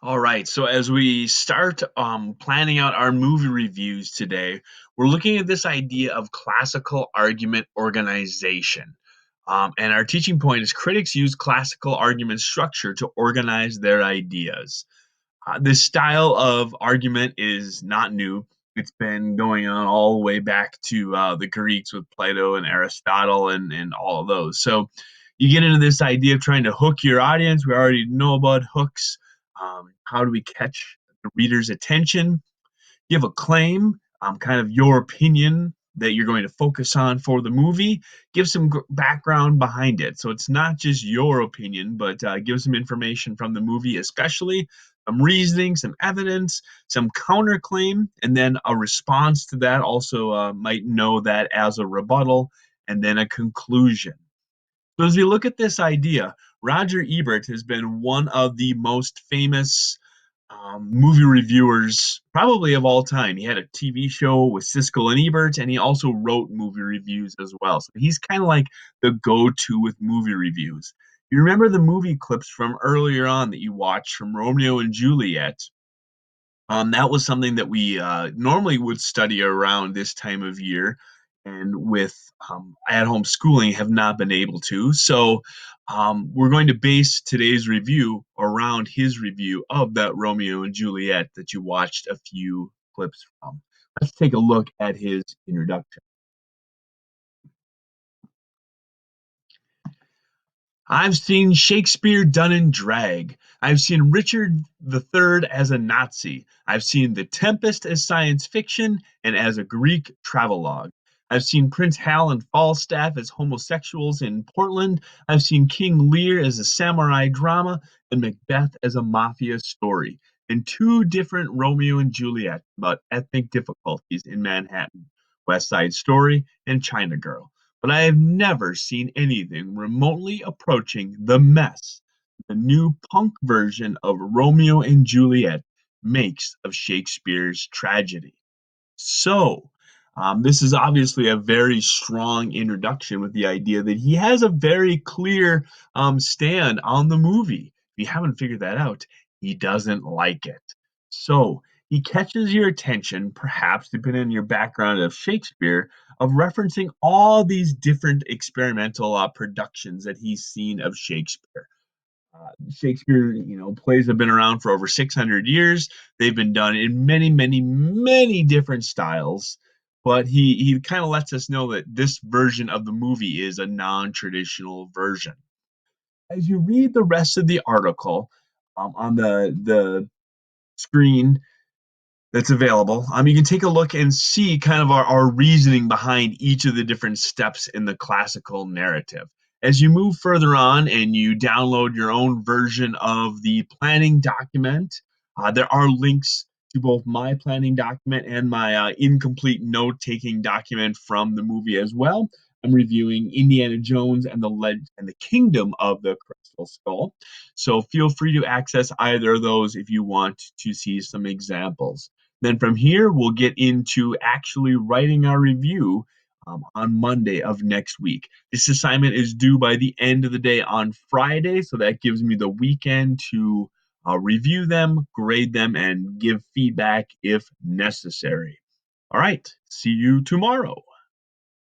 All right. So as we start planning out our movie reviews today, we're looking at this idea of classical argument organization. And our teaching point is critics use classical argument structure to organize their ideas. This style of argument is not new. It's been going on all the way back to the Greeks with Plato and Aristotle and all of those. So you get into this idea of trying to hook your audience. We already know about hooks. How do we catch the reader's attention? Give a claim, kind of your opinion that you're going to focus on for the movie. Give some background behind it. So it's not just your opinion, but give some information from the movie, especially some reasoning, some evidence, some counterclaim, and then a response to that. Also, might know that as a rebuttal, and then a conclusion. So as we look at this idea, Roger Ebert has been one of the most famous movie reviewers probably of all time. He had a TV show with Siskel and Ebert, and he also wrote movie reviews as well. So he's kind of like the go-to with movie reviews. You remember the movie clips from earlier on that you watched from Romeo and Juliet? That was something that we normally would study around this time of year, and with at-home schooling, have not been able to. So we're going to base today's review around his review of that Romeo and Juliet that you watched a few clips from. Let's take a look at his introduction. I've seen Shakespeare done in drag. I've seen Richard III as a Nazi. I've seen The Tempest as science fiction and as a Greek travelogue. I've seen Prince Hal and Falstaff as homosexuals in Portland. I've seen King Lear as a samurai drama and Macbeth as a mafia story. And two different Romeo and Juliet about ethnic difficulties in Manhattan, West Side Story and China Girl, but I have never seen anything remotely approaching the mess the new punk version of Romeo and Juliet makes of Shakespeare's tragedy. So, this is obviously a very strong introduction with the idea that he has a very clear stand on the movie. If you haven't figured that out, he doesn't like it. So, he catches your attention, perhaps depending on your background of Shakespeare, of referencing all these different experimental productions that he's seen of Shakespeare. Shakespeare, plays have been around for over 600 years. They've been done in many, many, many different styles. But he kind of lets us know that this version of the movie is a non-traditional version. As you read the rest of the article on the screen, that's available. You can take a look and see kind of our reasoning behind each of the different steps in the classical narrative. As you move further on and you download your own version of the planning document, there are links to both my planning document and my incomplete note taking document from the movie as well. I'm reviewing Indiana Jones and the Kingdom of the Crystal Skull. So feel free to access either of those if you want to see some examples. Then from here, we'll get into actually writing our review on Monday of next week. This assignment is due by the end of the day on Friday, so that gives me the weekend to review them, grade them, and give feedback if necessary. All right, see you tomorrow.